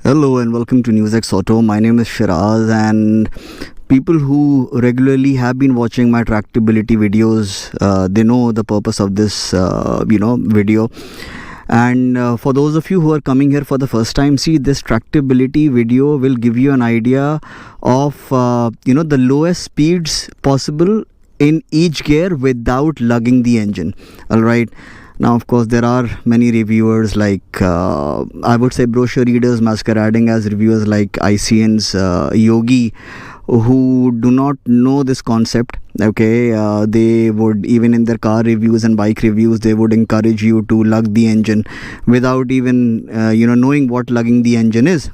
Hello and welcome to NewsX Auto. My name is Shiraz, and people who regularly have been watching my tractability videos, they know the purpose of this video. And for those of you who are coming here for the first time, see, this tractability video will give you an idea of the lowest speeds possible in each gear without lugging the engine. All right. Now, of course, there are many reviewers like, I would say, brochure readers masquerading as reviewers like ICN's Yogi, who do not know this concept. Okay, they would, even in their car reviews and bike reviews, they would encourage you to lug the engine without even, knowing what lugging the engine is.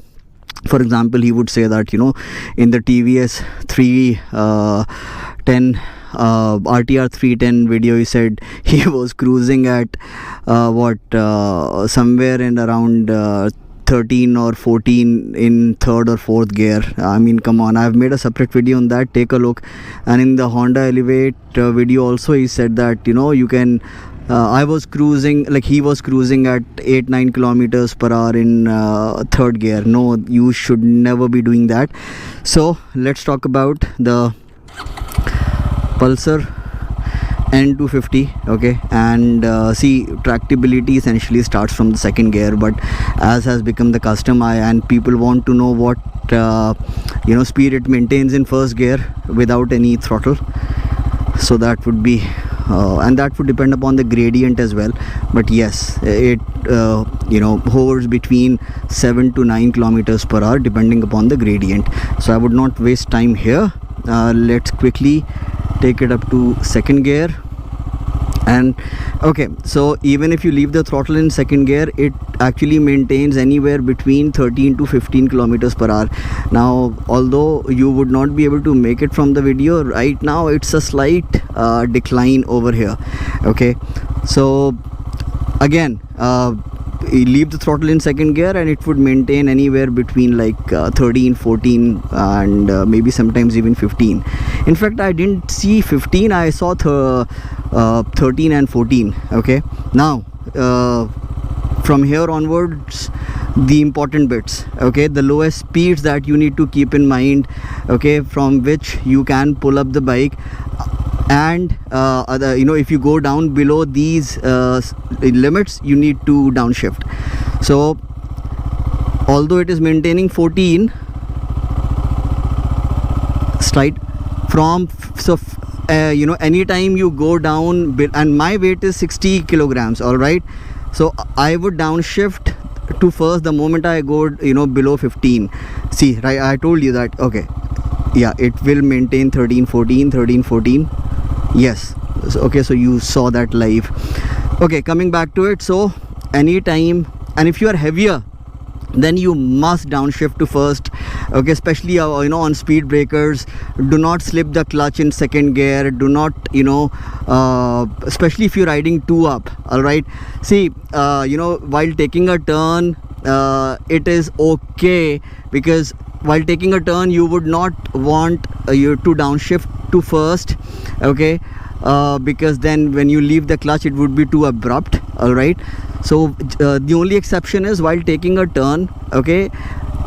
For example, he would say that, in the TVS 310 RTR 310 video, he said he was cruising at somewhere in around 13 or 14 in third or fourth gear. I mean, come on, I've made a separate video on that, take a look. And in the Honda Elevate video also, he said that you can I was cruising, like he was cruising at 8-9 kilometers per hour in third gear. No, you should never be doing that. So let's talk about the Pulsar N250. Okay, and see, tractability essentially starts from the second gear, but as has become the custom, and people want to know what speed it maintains in first gear without any throttle. So that would be and that would depend upon the gradient as well, but yes, it hovers between 7 to 9 kilometers per hour depending upon the gradient. So I would not waste time here. Let's quickly take it up to second gear. And okay, so even if you leave the throttle in second gear, it actually maintains anywhere between 13 to 15 kilometers per hour. Now, although you would not be able to make it from the video right now, it's a slight decline over here. Okay, so again, you leave the throttle in second gear and it would maintain anywhere between like 13, 14 and maybe sometimes even 15. In fact, I didn't see 15, I saw 13 and 14. Okay, now from here onwards, the important bits. Okay, the lowest speeds that you need to keep in mind, okay, from which you can pull up the bike. And if you go down below these limits, you need to downshift. So although it is maintaining 14 straight from, so anytime you go down, and my weight is 60 kilograms, all right, so I would downshift to first the moment I go below 15. See, right, I told you that. Okay, yeah, it will maintain 13, 14. Yes, okay, so you saw that live. Okay, coming back to it, so anytime, and if you are heavier, then you must downshift to first. Okay, especially on speed breakers, do not slip the clutch in second gear. Do not especially if you're riding two up. All right, see, while taking a turn, it is okay, because while taking a turn you would not want you to downshift to first. Okay, because then when you leave the clutch, it would be too abrupt. All right, so the only exception is while taking a turn. Okay,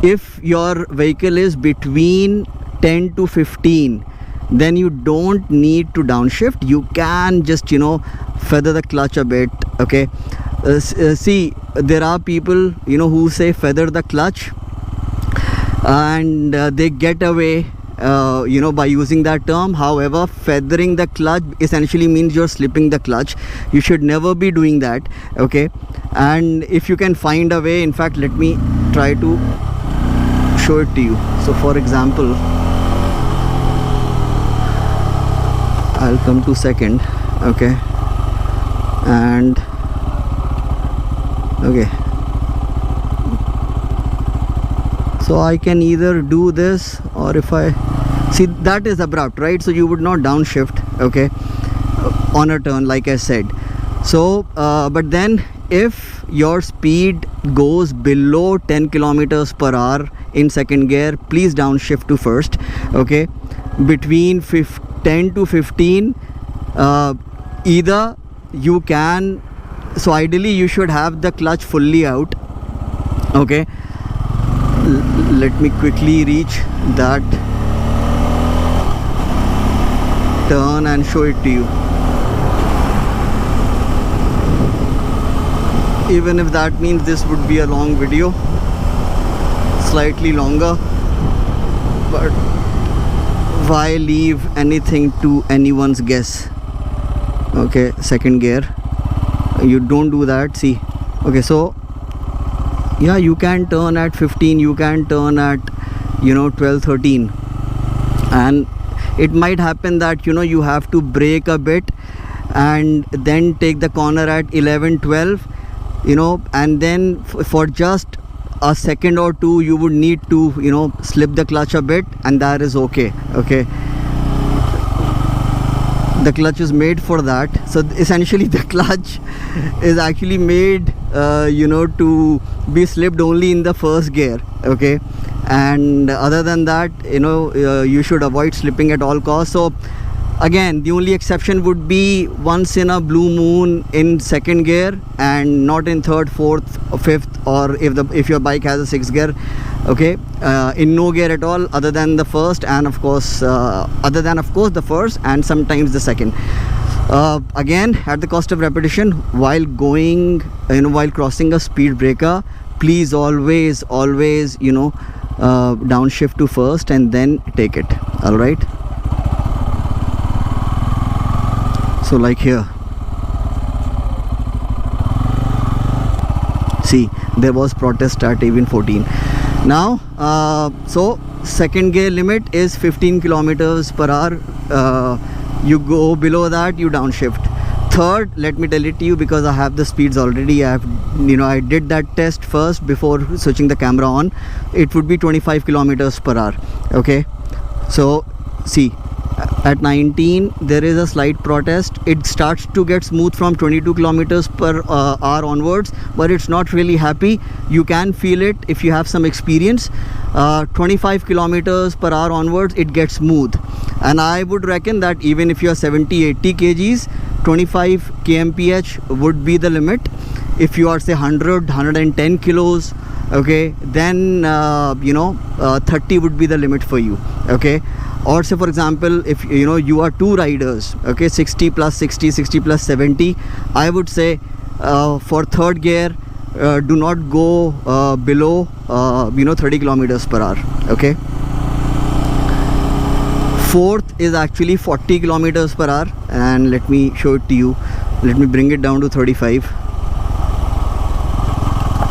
if your vehicle is between 10 to 15, then you don't need to downshift. You can just feather the clutch a bit. Okay, see, there are people who say feather the clutch, and they get away by using that term. However, feathering the clutch essentially means you're slipping the clutch. You should never be doing that. Okay, and if you can find a way, in fact, let me try to show it to you. So for example, I'll come to second. Okay, and okay, so I can either do this, or if I see, that is abrupt, right? So you would not downshift, okay, on a turn, like I said. So but then if your speed goes below 10 kilometers per hour in second gear, please downshift to first. Okay, between 10 to 15, either you can, so ideally you should have the clutch fully out. Okay, Let me quickly reach that turn and show it to you. Even if that means this would be a long video, slightly longer, but why leave anything to anyone's guess? Okay, second gear, you don't do that. See, okay, so yeah, you can turn at 15, you can turn at 12, 13, and it might happen that you have to brake a bit and then take the corner at 11, 12, and then for just a second or two you would need to slip the clutch a bit, and that is okay. The clutch is made for that. So essentially the clutch is actually made to be slipped only in the first gear, okay, and other than that you should avoid slipping at all costs. So again, the only exception would be once in a blue moon in second gear and not in third, fourth, or fifth, or if your bike has a sixth gear, okay, in no gear at all other than the first, and of course the first and sometimes the second. Again, at the cost of repetition, while going while crossing a speed breaker, please always downshift to first and then take it. All right, so like here, see, there was protest at even 14. Now so second gear limit is 15 kilometers per hour. You go below that, you downshift. Third, let me tell it to you because I have the speeds already. I did that test first before switching the camera on. It would be 25 kilometers per hour. Okay, so see, at 19 there is a slight protest. It starts to get smooth from 22 kilometers per hour onwards, but it's not really happy. You can feel it if you have some experience. 25 kilometers per hour onwards, it gets smooth, and I would reckon that even if you are 70-80 kgs, 25 kmph would be the limit. If you are say 110 kilos, okay, then 30 would be the limit for you. Okay, or say for example, if you are two riders, okay, 60 plus 60, 60 plus 70, I would say for third gear, do not go below 30 kilometers per hour. Okay, fourth is actually 40 kilometers per hour, and let me show it to you. Let me bring it down to 35.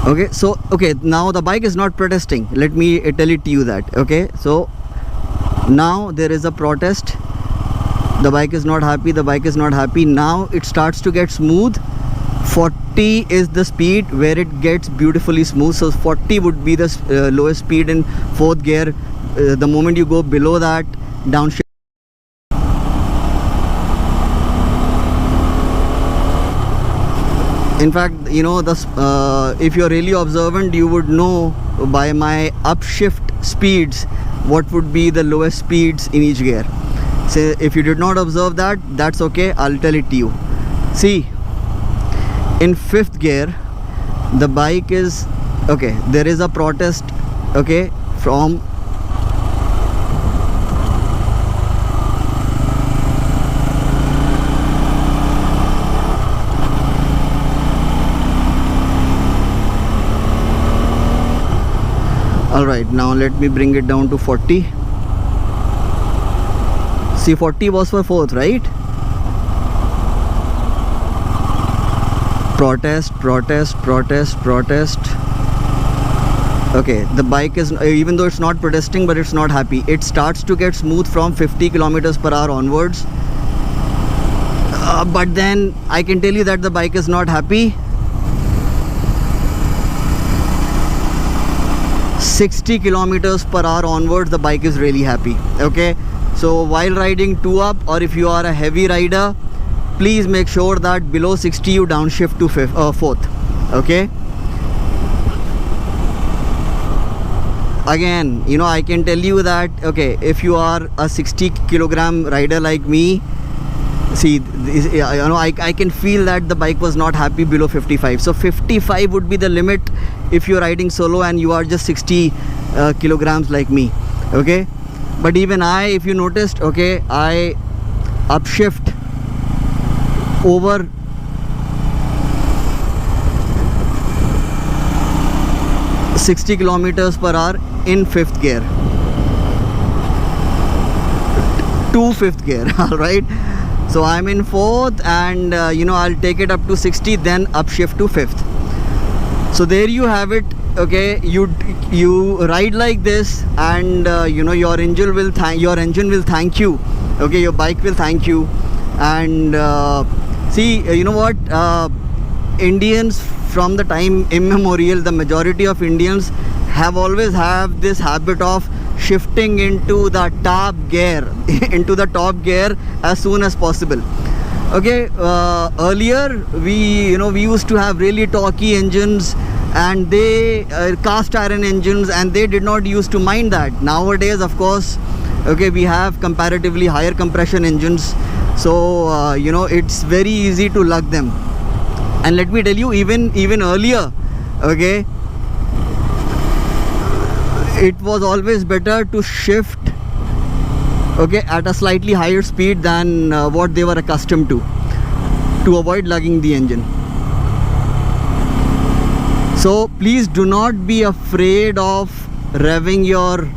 Okay, so okay, now the bike is not protesting. Let me tell it to you that. Okay, so now there is a protest. The bike is not happy. Now it starts to get smooth. 40 is the speed where it gets beautifully smooth. So 40 would be the lowest speed in fourth gear. The moment you go below that, downshift. In fact, if you're really observant, you would know by my upshift speeds what would be the lowest speeds in each gear. So if you did not observe that, that's okay, I'll tell it to you. See, in fifth gear, the bike is okay, there is a protest, okay, from Alright, now let me bring it down to 40. See, 40 was for fourth, right? Protest. Okay, the bike is, even though it's not protesting, but it's not happy. It starts to get smooth from 50 kilometers per hour onwards. But then I can tell you that the bike is not happy. 60 kilometers per hour onwards, the bike is really happy. Okay, so while riding 2 up, or if you are a heavy rider, please make sure that below 60 you downshift to fourth. Okay, again, I can tell you that, okay, if you are a 60 kilogram rider like me, see this, I can feel that the bike was not happy below 55. So 55 would be the limit if you're riding solo and you are just 60 kilograms like me. Okay, but even I, if you noticed, okay, I upshift over 60 kilometers per hour in 5th gear to 5th gear. All right, so I'm in 4th, and I'll take it up to 60, then upshift to 5th. So there you have it. Okay, you ride like this, and your engine will thank you. Okay, your bike will thank you. And see, you know what, Indians from the time immemorial, the majority of Indians have always have this habit of shifting into the top gear as soon as possible. Okay, earlier we used to have really torquey engines, and they cast iron engines, and they did not used to mind that. Nowadays, of course, okay, we have comparatively higher compression engines, so it's very easy to lug them. And let me tell you, even earlier, okay, it was always better to shift, okay, at a slightly higher speed than what they were accustomed to avoid lugging the engine. So please do not be afraid of revving your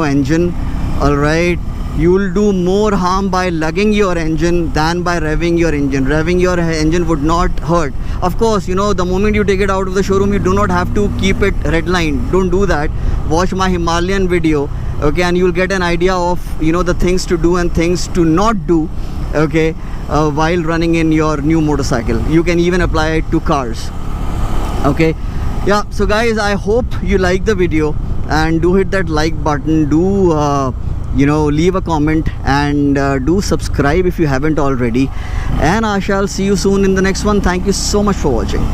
engine. All right, you will do more harm by lugging your engine than by revving your engine. Revving your engine would not hurt. Of course, the moment you take it out of the showroom, you do not have to keep it redlined. Don't do that. Watch my Himalayan video, okay, and you'll get an idea of the things to do and things to not do, okay, while running in your new motorcycle. You can even apply it to cars. Okay, yeah. So guys, I hope you like the video, and do hit that like button. Do leave a comment, and do subscribe if you haven't already, and I shall see you soon in the next one. Thank you so much for watching.